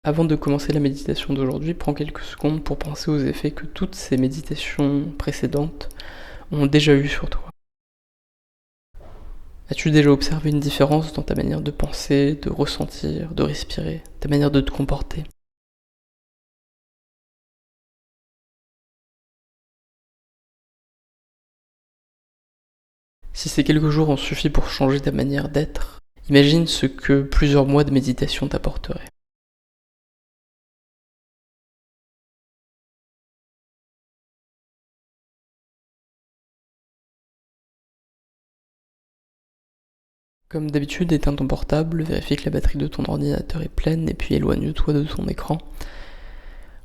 Avant de commencer la méditation d'aujourd'hui, prends quelques secondes pour penser aux effets que toutes ces méditations précédentes ont déjà eu sur toi. As-tu déjà observé une différence dans ta manière de penser, de ressentir, de respirer, ta manière de te comporter? Si ces quelques jours ont suffi pour changer ta manière d'être, imagine ce que plusieurs mois de méditation t'apporteraient. Comme d'habitude, éteins ton portable, vérifie que la batterie de ton ordinateur est pleine et puis éloigne-toi de ton écran.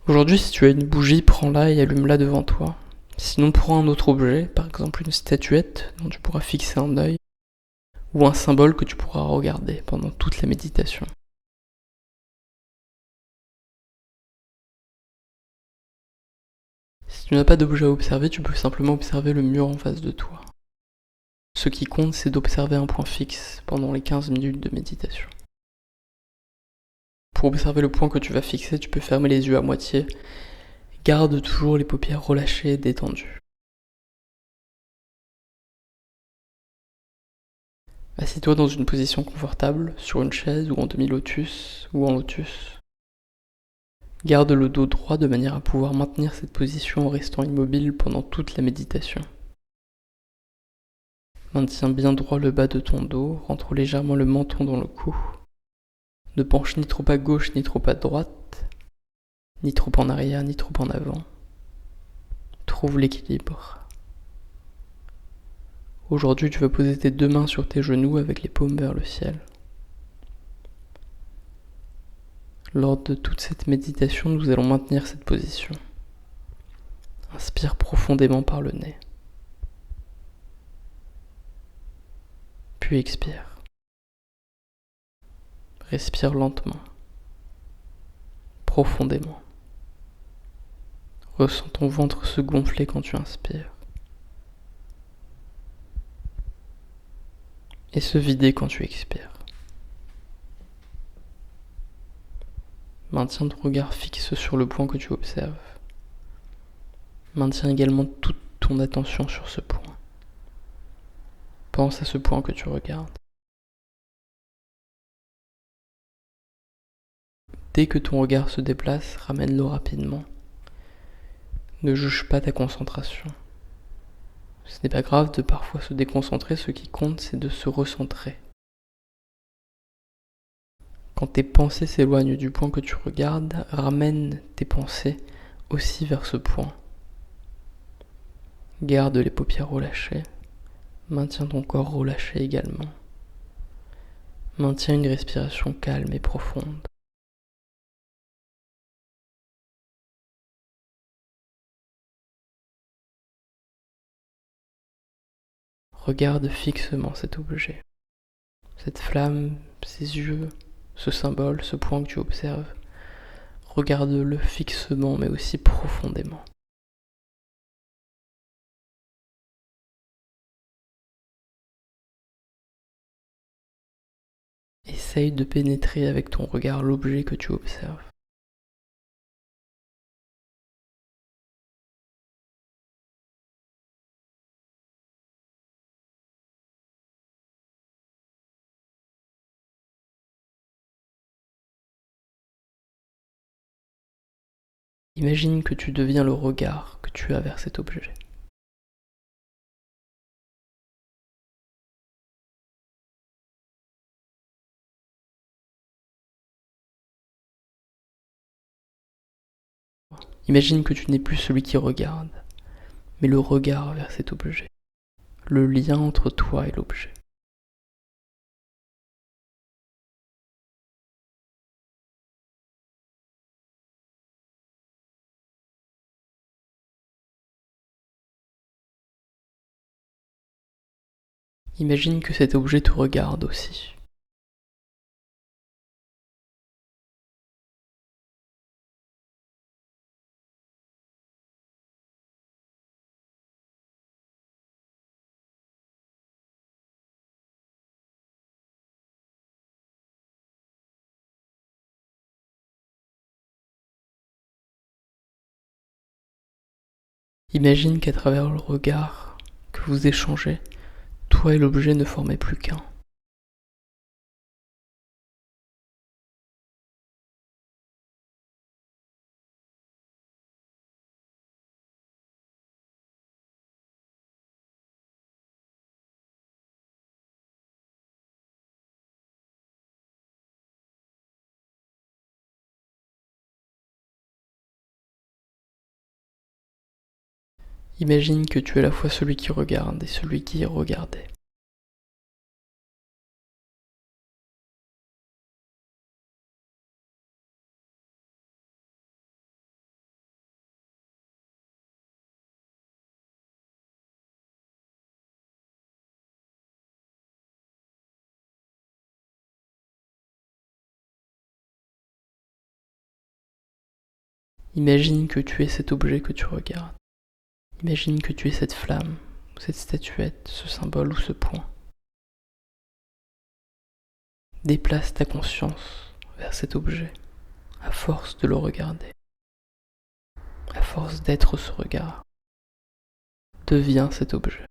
Aujourd'hui, si tu as une bougie, prends-la et allume-la devant toi. Sinon, prends un autre objet, par exemple une statuette dont tu pourras fixer un œil, ou un symbole que tu pourras regarder pendant toute la méditation. Si tu n'as pas d'objet à observer, tu peux simplement observer le mur en face de toi. Ce qui compte, c'est d'observer un point fixe pendant les 15 minutes de méditation. Pour observer le point que tu vas fixer, tu peux fermer les yeux à moitié. Garde toujours les paupières relâchées et détendues. Assieds-toi dans une position confortable, sur une chaise ou en demi-lotus ou en lotus. Garde le dos droit de manière à pouvoir maintenir cette position en restant immobile pendant toute la méditation. Maintiens bien droit le bas de ton dos, rentre légèrement le menton dans le cou. Ne penche ni trop à gauche ni trop à droite, ni trop en arrière ni trop en avant. Trouve l'équilibre. Aujourd'hui, tu vas poser tes deux mains sur tes genoux avec les paumes vers le ciel. Lors de toute cette méditation, nous allons maintenir cette position. Inspire profondément par le nez. Puis expire. Respire lentement, profondément. Ressens ton ventre se gonfler quand tu inspires et se vider quand tu expires. Maintiens ton regard fixe sur le point que tu observes. Maintiens également toute ton attention sur ce point. Pense à ce point que tu regardes. Dès que ton regard se déplace, ramène-le rapidement. Ne juge pas ta concentration. Ce n'est pas grave de parfois se déconcentrer, ce qui compte c'est de se recentrer. Quand tes pensées s'éloignent du point que tu regardes, ramène tes pensées aussi vers ce point. Garde les paupières relâchées. Maintiens ton corps relâché également. Maintiens une respiration calme et profonde. Regarde fixement cet objet, cette flamme, ces yeux, ce symbole, ce point que tu observes. Regarde-le fixement mais aussi profondément. Essaye de pénétrer avec ton regard l'objet que tu observes. Imagine que tu deviens le regard que tu as vers cet objet. Imagine que tu n'es plus celui qui regarde, mais le regard vers cet objet, le lien entre toi et l'objet. Imagine que cet objet te regarde aussi. Imagine qu'à travers le regard que vous échangez, toi et l'objet ne formaient plus qu'un. Imagine que tu es à la fois celui qui regarde et celui qui est regardé. Imagine que tu es cet objet que tu regardes. Imagine que tu es cette flamme, cette statuette, ce symbole ou ce point. Déplace ta conscience vers cet objet, à force de le regarder, à force d'être ce regard. Deviens cet objet.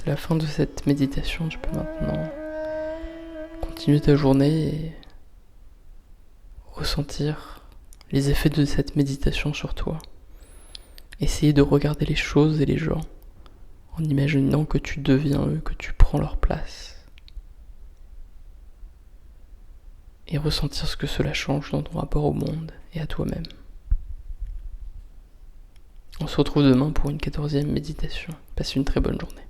C'est la fin de cette méditation, tu peux maintenant continuer ta journée et ressentir les effets de cette méditation sur toi. Essayer de regarder les choses et les gens en imaginant que tu deviens eux, que tu prends leur place. Et ressentir ce que cela change dans ton rapport au monde et à toi-même. On se retrouve demain pour une 14e méditation. Passe une très bonne journée.